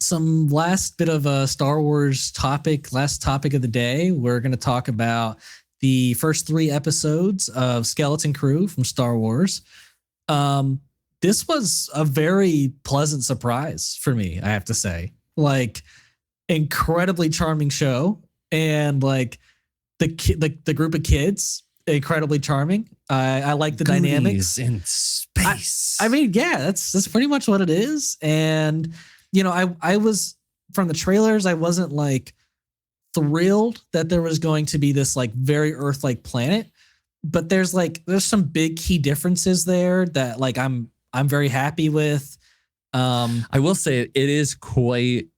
some last bit of a Star Wars topic, last topic of the day. We're going to talk about the first 3 episodes of Skeleton Crew from Star Wars. This was a very pleasant surprise for me, I have to say. Like, incredibly charming show, and like the group of kids, incredibly charming. I like the dynamics. Goonies in Space. I mean, yeah, that's pretty much what it is. And I was, from the trailers, I wasn't like thrilled that there was going to be this like very Earth-like planet, but there's some big key differences there that like I'm very happy with. I will say it is quite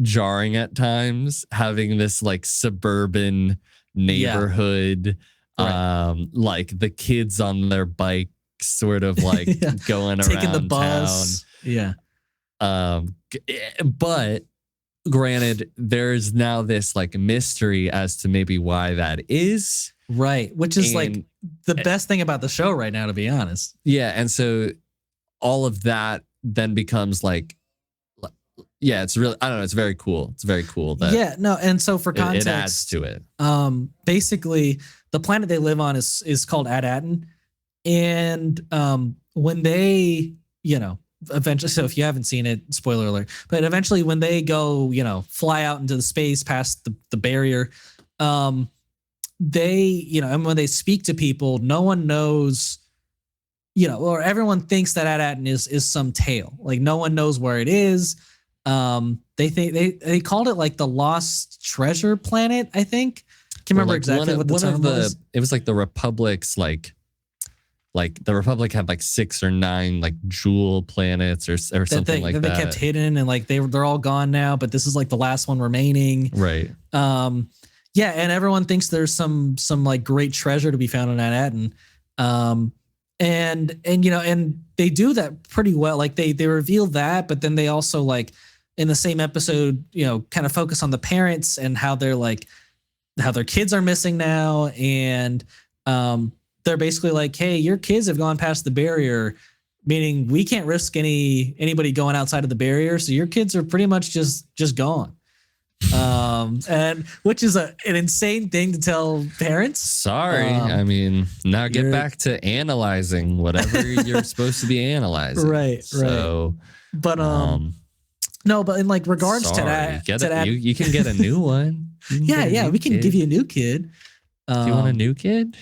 jarring at times having this like suburban neighborhood, like the kids on their bikes sort of like going taking around the bus. town. But granted, there's now this like mystery as to maybe why that is. Right. Which is like the best thing about the show right now, to be honest. Yeah. And so all of that then becomes like, it's really, I don't know. It's very cool. It's very cool that and so for context, it adds to it. Basically the planet they live on is called Ad-Aten. And when they, eventually, so if you haven't seen it, spoiler alert, but eventually when they go, fly out into the space past the barrier, they, and when they speak to people, no one knows, or everyone thinks that Ad-Aten is some tale. Like no one knows where it is. They think they called it like the Lost Treasure Planet, I think. Can't remember exactly what the term was. It was like the Republic's like the Republic had like 6 or 9 like jewel planets or something like that. They kept hidden, and like they're all gone now, but this is like the last one remaining. Right. And everyone thinks there's some like great treasure to be found in Ad-Aten. And they do that pretty well. Like they reveal that, but then they also like in the same episode, kind of focus on the parents and how they're like how their kids are missing now, and they're basically like, hey, your kids have gone past the barrier, meaning we can't risk anybody going outside of the barrier, so your kids are pretty much just gone. And which is an insane thing to tell parents. Sorry. I mean, now get back to analyzing whatever you're supposed to be analyzing. Right. So, but no, but in like regards to that, you can get a new one. We can give you a new kid. Do you want a new kid?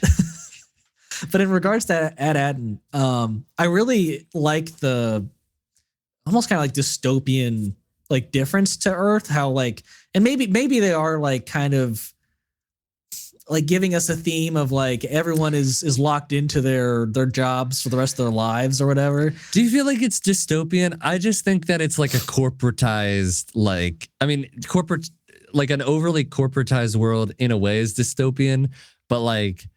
But in regards to Ad-Aten, I really like the almost kind of like dystopian like difference to Earth, how like, and maybe they are like kind of like giving us a theme of like everyone is locked into their jobs for the rest of their lives or whatever. Do you feel like it's dystopian? I just think that it's like a corporatized, corporate, like an overly corporatized world in a way is dystopian, but like,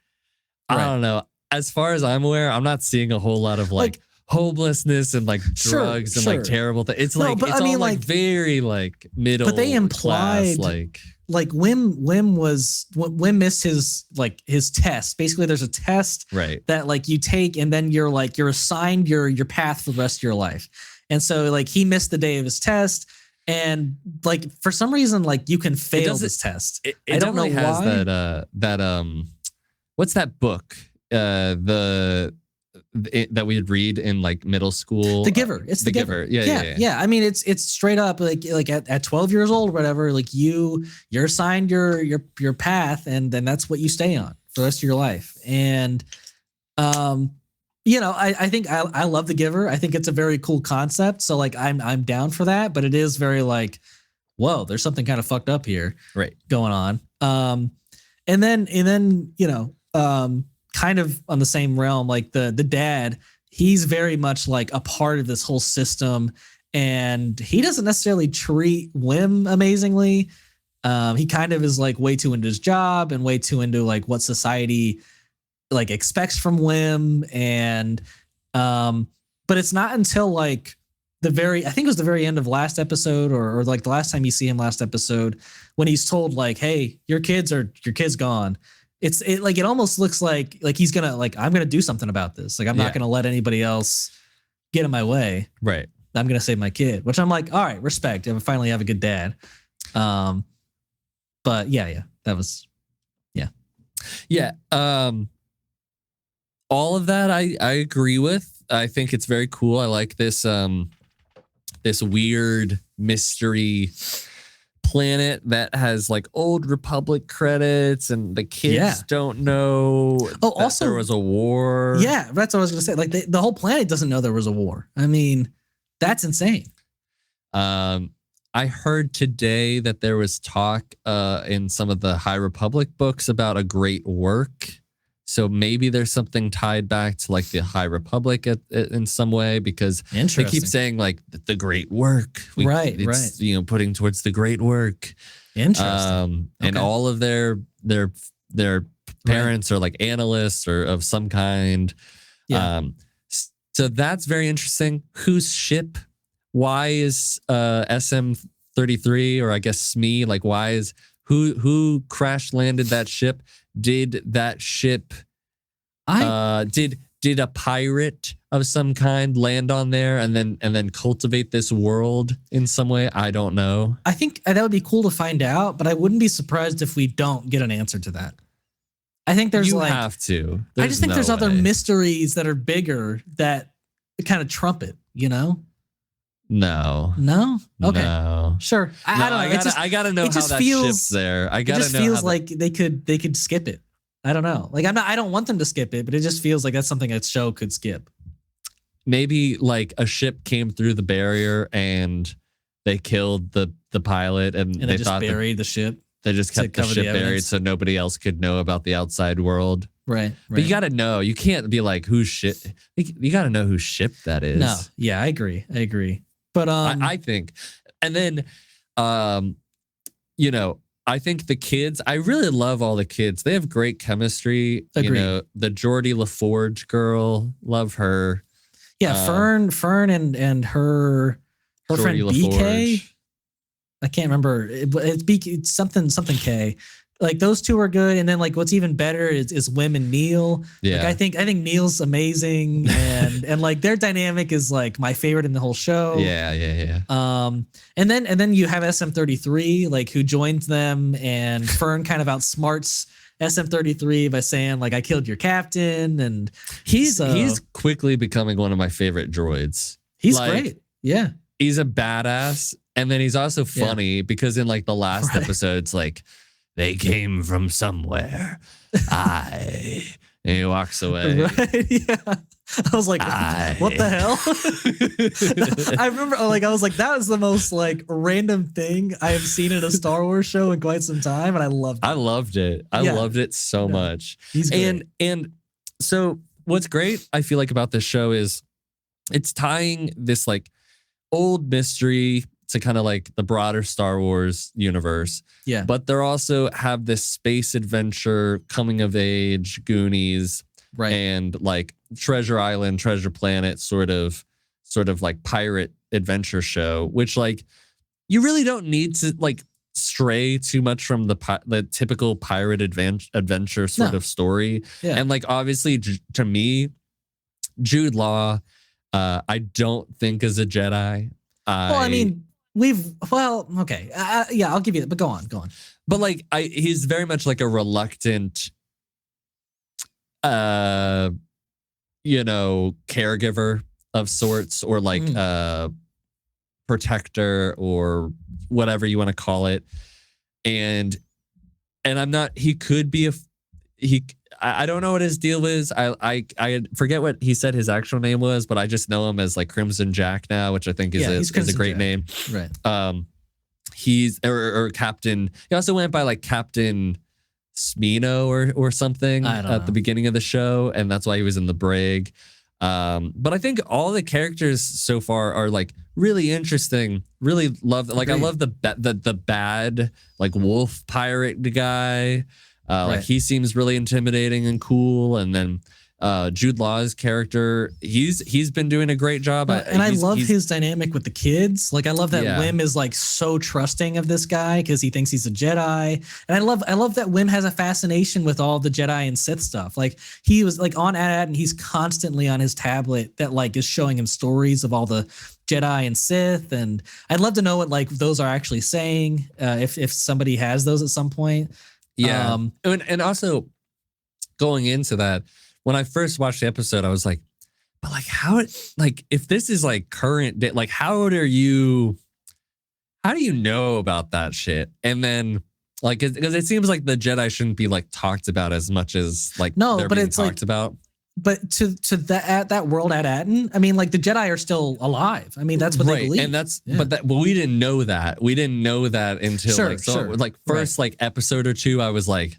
I don't know. As far as I'm aware, I'm not seeing a whole lot of like homelessness and like drugs and like terrible things. It's like, it's all like very like middle. But they implied class, like Wim missed his test. Basically, there's a test that like you take, and then you're assigned your path for the rest of your life. And so like he missed the day of his test, and like for some reason like you can fail this test. I don't know why. That what's that book? That we'd read in like middle school. The Giver. It's The Giver. Yeah. I mean, it's straight up like at 12 years old or whatever, like you're assigned your path, and then that's what you stay on for the rest of your life. And I think I love The Giver. I think it's a very cool concept. So like I'm down for that, but it is very like, whoa, there's something kind of fucked up here going on. And then kind of on the same realm, like the dad, he's very much like a part of this whole system, and he doesn't necessarily treat Wim amazingly. He kind of is like way too into his job and way too into like what society like expects from Wim. And but it's not until like I think it was the very end of last episode, or like the last time you see him last episode, when he's told like, hey, your kid's gone. It almost looks like he's gonna like, I'm gonna do something about this. Like I'm not gonna let anybody else get in my way. Right. I'm going to save my kid, which I'm like, all right, respect. I finally have a good dad. But yeah, that was, yeah. Yeah. All of that I agree with. I think it's very cool. I like this this weird mystery planet that has like old Republic credits, and the kids don't know also there was a war. Yeah, that's what I was gonna say. Like the whole planet doesn't know there was a war. I mean, that's insane. I heard today that there was talk in some of the High Republic books about a great work. So maybe there's something tied back to like the High Republic in some way, because they keep saying like the great work. Right. You know, putting towards the great work. Interesting. And all of their parents are like analysts or of some kind. Yeah. So that's very interesting. Whose ship? Why is SM-33, or I guess SME, like why is who crash landed that ship? Did that ship did a pirate of some kind land on there and then cultivate this world in some way? I don't know. I think that would be cool to find out, but I wouldn't be surprised if we don't get an answer to that. I think there's have to. I just think there's other mysteries that are bigger that kind of trump it, you know? No. Okay. No. Sure. I don't know. I gotta know how that ship's there. It just feels like they could skip it. I don't know. Like I don't want them to skip it, but it just feels like that's something a show could skip. Maybe like a ship came through the barrier and they killed the pilot and they just buried the ship. They just kept the ship buried so nobody else could know about the outside world. Right. But you got to know. You can't be like whose ship. You got to know whose ship that is. No. Yeah, I agree. But I think, and then, you know, I think the kids. I really love all the kids. They have great chemistry. Agreed. You know, the Geordie LaForge girl, love her. Yeah, Fern and her friend BK. I can't remember. It's BK. It's something K. Like those two are good, and then like what's even better is Wim and Neil. Yeah, like, I think Neil's amazing, and like their dynamic is like my favorite in the whole show. Yeah. And then you have SM-33 like who joins them, and Fern kind of outsmarts SM-33 by saying like I killed your captain, and he's quickly becoming one of my favorite droids. He's great. Yeah, he's a badass, and then he's also funny because in like the last episode, it's like. They came from somewhere. And he walks away. Right? Yeah. I was like, what the hell? I remember I was like, that was the most like random thing I have seen in a Star Wars show in quite some time. And I loved it. I loved it so much. He's great. And so what's great, I feel like, about this show is it's tying this like old mystery to kind of like the broader Star Wars universe. Yeah. But they also have this space adventure, coming of age, Goonies, right, and like Treasure Island, Treasure Planet sort of like pirate adventure show, which like you really don't need to like stray too much from the typical pirate adventure sort of story. Yeah. And like obviously to me, Jude Law, I don't think is a Jedi. Okay. Yeah, I'll give you that, but go on. But like, he's very much like a reluctant, caregiver of sorts, or like protector, or whatever you want to call it. And I'm not. He could be I don't know what his deal is. I forget what he said his actual name was, but I just know him as like Crimson Jack now, which I think is a great name. Right. He's or Captain. He also went by like Captain Smino or something at the beginning of the show, and that's why he was in the brig. But I think all the characters so far are like really interesting. Really love. Like I love the bad like wolf pirate guy. Like he seems really intimidating and cool, and then Jude Law's character, he's been doing a great job. I love his dynamic with the kids. Like I love that Wim is like so trusting of this guy because he thinks he's a Jedi. And I love that Wim has a fascination with all the Jedi and Sith stuff. Like he was like on AT-AT and he's constantly on his tablet that like is showing him stories of all the Jedi and Sith. And I'd love to know what like those are actually saying if somebody has those at some point. Yeah. And also going into that, when I first watched the episode, I was like, but like if this is like current day, like how do you know about that shit? And then like, because it seems like the Jedi shouldn't be like talked about as much as like they're being talked about. But to that world AT-AT, I mean, like the Jedi are still alive. I mean, that's what they believe. And but we didn't know that. We didn't know that until first like episode or two, I was like,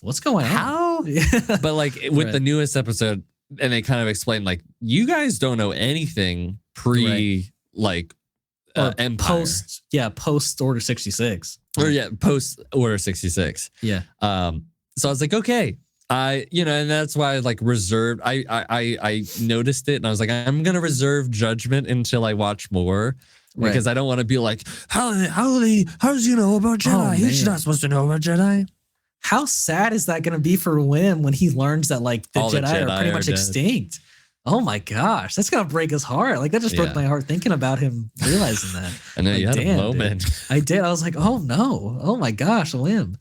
what's going on? How? But like with the newest episode, and they kind of explained like, you guys don't know anything like Empire. Post Order 66. Or post Order 66. Yeah. So I was like, okay. And that's why I like reserved. I noticed it and I was like, I'm gonna reserve judgment until I watch more. Because I don't want to be like, how does he know about Jedi? He's not supposed to know about Jedi. How sad is that going to be for Wim when he learns that like the Jedi are pretty much extinct? Oh my gosh, that's going to break his heart. Like that just broke my heart thinking about him realizing that. I know like, you had a moment. Dude. I did. I was like, oh no. Oh my gosh, Wim.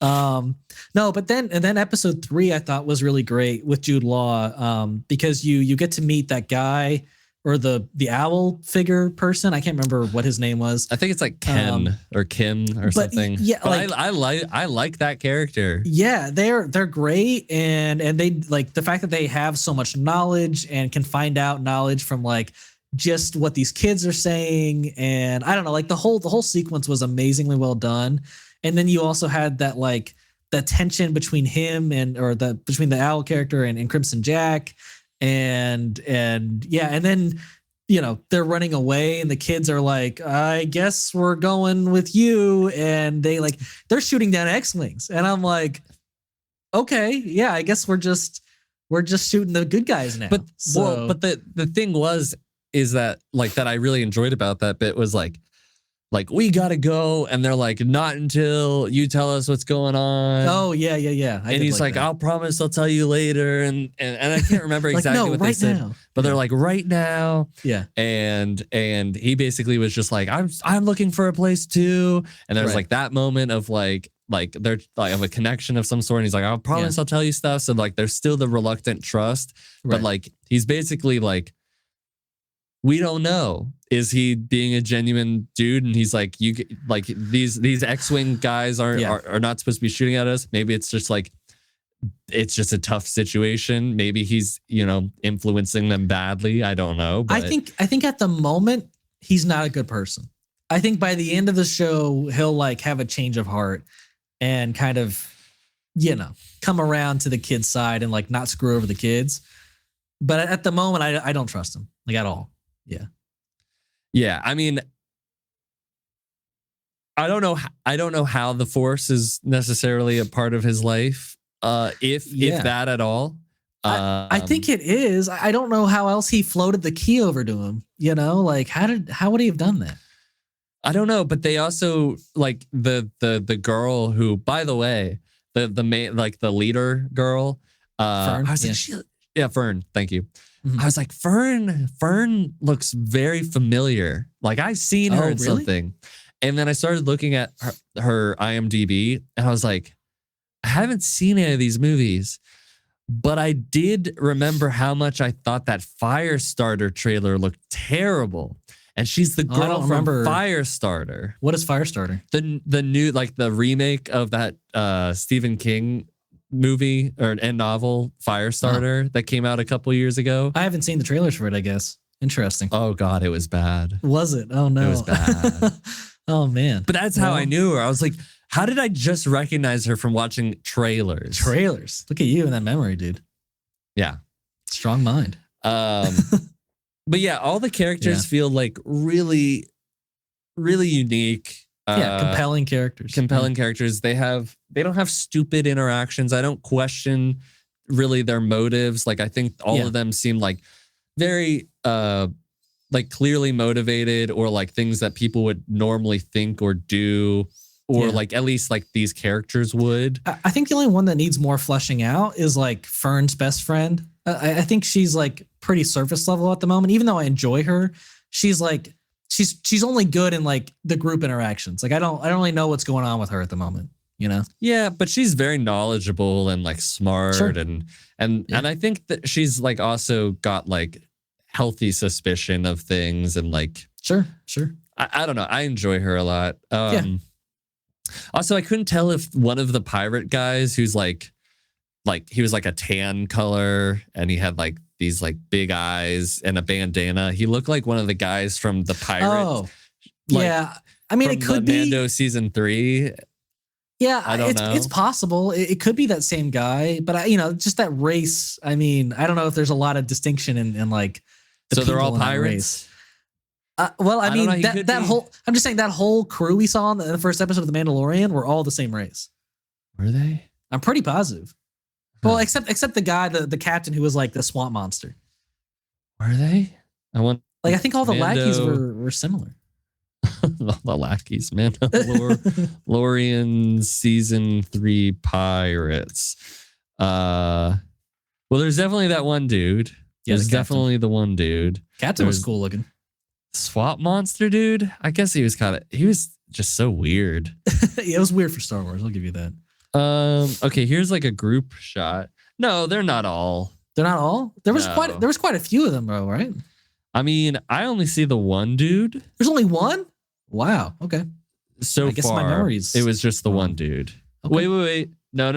No, but then episode 3 I thought was really great with Jude Law because you get to meet that guy or the owl figure person. I can't remember what his name was. I think it's like Ken or Kim or something. Yeah, but I like that character. Yeah, they're great, and they like the fact that they have so much knowledge and can find out knowledge from like just what these kids are saying, and I don't know, like the whole sequence was amazingly well done. And then you also had that like the tension between him between the owl character and Crimson Jack. And then they're running away and the kids are like, I guess we're going with you, and they're shooting down X-Wings, and I'm like, okay, yeah, I guess we're just shooting the good guys now. But the thing is that like that I really enjoyed about that bit was like we gotta go, and they're like, not until you tell us what's going on. Oh yeah. And he's like, I'll promise I'll tell you later, and I can't remember exactly what they said, now. But they're like, right now. Yeah. And he basically was just like, I'm looking for a place too. And there's like that moment of like they're like of a connection of some sort. And he's like, I'll promise I'll tell you stuff. So like there's still the reluctant trust, but like he's basically like, we don't know. Is he being a genuine dude? And he's like, these X-Wing guys are not supposed to be shooting at us. Maybe it's just like, it's just a tough situation. Maybe he's, influencing them badly. I don't know. But I think at the moment he's not a good person. I think by the end of the show, he'll like have a change of heart and kind of, come around to the kids' side and like not screw over the kids. But at the moment, I don't trust him like at all. Yeah. Yeah. I mean, I don't know how the Force is necessarily a part of his life. If that at all. I think it is. I don't know how else he floated the key over to him. Like how would he have done that? I don't know. But they also like the girl who, by the way, the main, like the leader girl. Fern? I was like, Fern. Thank you. Mm-hmm. I was like, Fern looks very familiar. Like I've seen her in something. And then I started looking at her IMDb and I was like, I haven't seen any of these movies, but I did remember how much I thought that Firestarter trailer looked terrible. And she's the girl from Firestarter. What is Firestarter? The new, like the remake of that Stephen King movie and novel Firestarter that came out a couple years ago. I haven't seen the trailers for it, I guess. Interesting. Oh God, it was bad. Was it? Oh no. It was bad. Oh man. But that's how I knew her. I was like, how did I just recognize her from watching trailers? Look at you in that memory, dude. Yeah. Strong mind. But yeah, all the characters feel like really, really unique. Compelling characters. Characters. They don't have stupid interactions. I don't question really their motives. Like, I think all of them seem like very like clearly motivated, or like things that people would normally think or do, or like at least like these characters would. I think the only one that needs more fleshing out is like Fern's best friend. I think she's like pretty surface level at the moment. Even though I enjoy her, she's like she's only good in like the group interactions. Like I don't really know what's going on with her at the moment. You know? Yeah, but she's very knowledgeable and like smart, and I think that she's like also got like healthy suspicion of things, and like sure. I don't know. I enjoy her a lot. Also, I couldn't tell if one of the pirate guys who's like he was like a tan color and he had like these like big eyes and a bandana. He looked like one of the guys from the pirate. Oh, like, yeah. I mean, it could be Mando season 3. Yeah, I don't know. It's possible. It could be that same guy, but just that race. I mean, I don't know if there's a lot of distinction in like. So they're all pirates. Well, I mean that whole. I'm just saying that whole crew we saw in the first episode of The Mandalorian were all the same race. Were they? I'm pretty positive. Well, except the guy, the captain who was like the swamp monster. Were they? I think all the lackeys were similar. The lackeys, man. Lorian season 3 pirates. Well, there's definitely that one dude. Yeah, there's definitely the one dude. Captain was cool looking. Swamp monster dude. I guess he was just so weird. Yeah, it was weird for Star Wars. I'll give you that. Okay, here's like a group shot. No, they're not all. They're not all? There was quite a few of them, though, right? I mean, I only see the one dude. There's only one? Wow. Okay. So I guess far, my memories. It was just the one dude. Okay. Wait. No.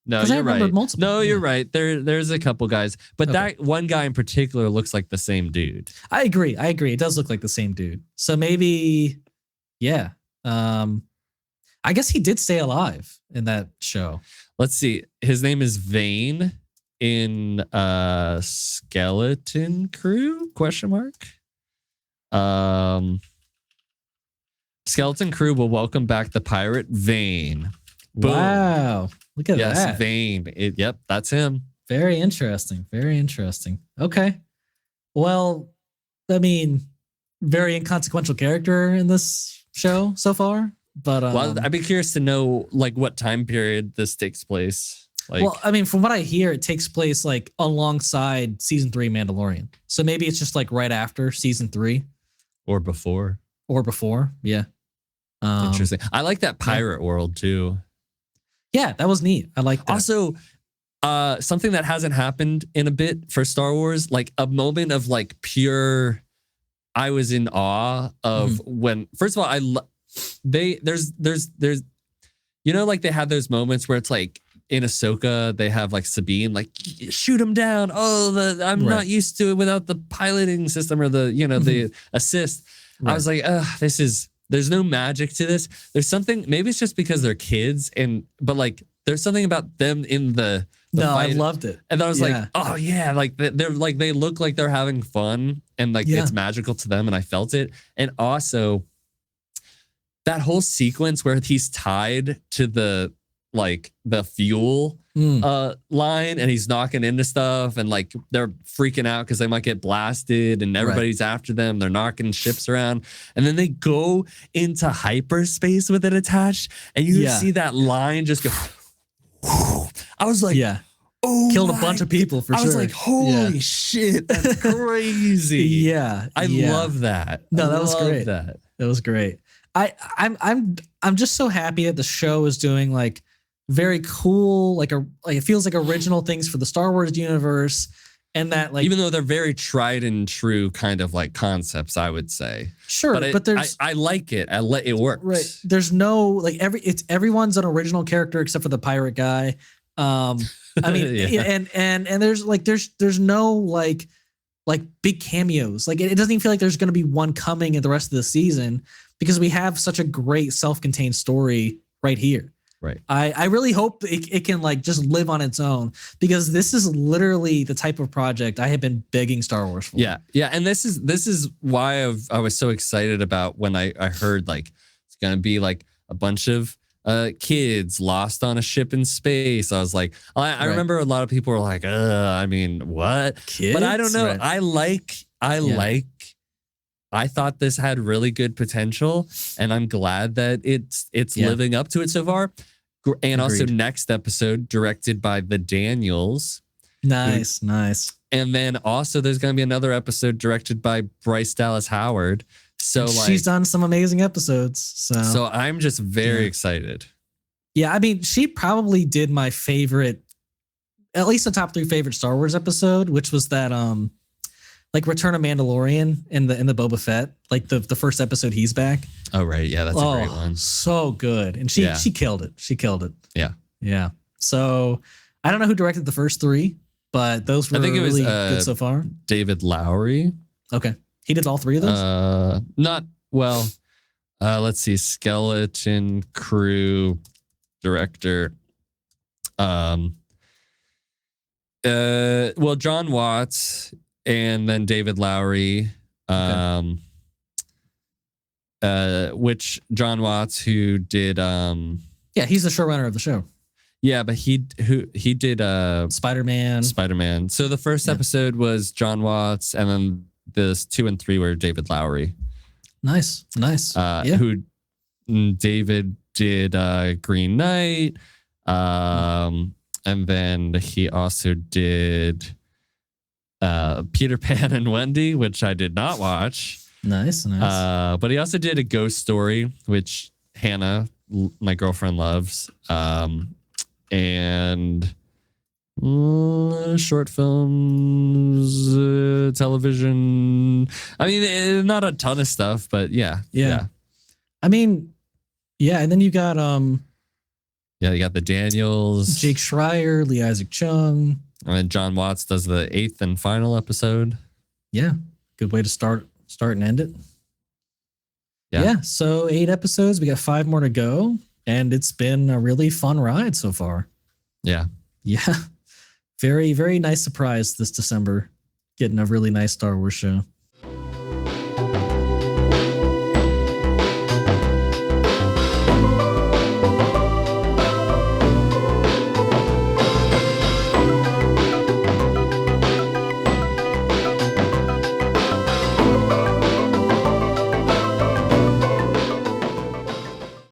No, you're right. No, you're right. There's a couple guys, but that one guy in particular looks like the same dude. I agree. It does look like the same dude. So maybe, yeah. I guess he did stay alive in that show. Let's see. His name is Vane in Skeleton Crew? ? Skeleton Crew will welcome back the pirate Vane. Boom. Wow. Look at that. Yes, Vane. Yep, that's him. Very interesting. Okay. Well, I mean, very inconsequential character in this show so far. But well, I'd be curious to know like what time period this takes place. Like, well, I mean, from what I hear, it takes place like alongside season 3 Mandalorian. So maybe it's just like right after season 3. Or before. Yeah. Interesting. I like that pirate world too. Yeah, that was neat. I like that. Also, something that hasn't happened in a bit for Star Wars, like a moment of like pure, I was in awe of when, first of all, there's, like they have those moments where it's like in Ahsoka, they have like Sabine, like shoot him down. Oh, I'm not used to it without the piloting system or the, the assist. Right. I was like, there's no magic to this. There's something, maybe it's just because they're kids but like there's something about them in the fight. I loved it. And I was like, oh yeah, like they're like, they look like they're having fun and like it's magical to them. And I felt it. And also that whole sequence where he's tied to the fuel line and he's knocking into stuff and like they're freaking out because they might get blasted and everybody's after them. They're knocking ships around and then they go into hyperspace with it attached and you see that line just go. I was like, oh, killed a bunch of people for sure. I was like, holy shit, that's crazy. I love that. No, that was great. That was great. I'm just so happy that the show is doing like very cool, like it feels like original things for the Star Wars universe, and that like even though they're very tried and true kind of like concepts, I would say. Sure, but there's I like it. It works. Right. There's no like everyone's an original character except for the pirate guy. I mean, and there's no like big cameos. Like it doesn't even feel like there's going to be one coming in the rest of the season because we have such a great self-contained story right here. Right. I really hope it can like just live on its own because this is literally the type of project I have been begging Star Wars for. Yeah. And this is why I was so excited about when I heard like it's going to be like a bunch of kids lost on a ship in space. I was like, I remember a lot of people were like, I mean, what? Kids? But I don't know. Right. I thought this had really good potential, and I'm glad that it's living up to it so far. And also next episode directed by the Daniels. Nice. And then also there's going to be another episode directed by Bryce Dallas Howard. So she's done some amazing episodes. So I'm just very excited. Yeah, I mean, she probably did my favorite, at least the top 3 favorite Star Wars episode, which was that like Return of Mandalorian in the Boba Fett, like the first episode he's back. Oh right, yeah, that's a great one. So good, and she killed it. She killed it. Yeah. So I don't know who directed the first 3, but those were really good so far. David Lowery. Okay, he did all 3 of those. Not well. Let's see, Skeleton Crew director. Well, John Watts. And then David Lowery, which John Watts, who did he's the showrunner of the show. Yeah, but he did Spider-Man. So the first episode was John Watts, and then the 2 and 3 were David Lowery. Nice. Who David did Green Knight, and then he also did Peter Pan and Wendy, which I did not watch. Nice. But he also did A Ghost Story, which Hannah, my girlfriend, loves. And short films, television. I mean, not a ton of stuff, but yeah. I mean, and then you got you got the Daniels, Jake Schreier, Lee Isaac Chung. And then John Watts does the 8th and final episode. Yeah. Good way to start and end it. Yeah. So 8 episodes. We got 5 more to go. And it's been a really fun ride so far. Yeah. Very, very nice surprise this December. Getting a really nice Star Wars show.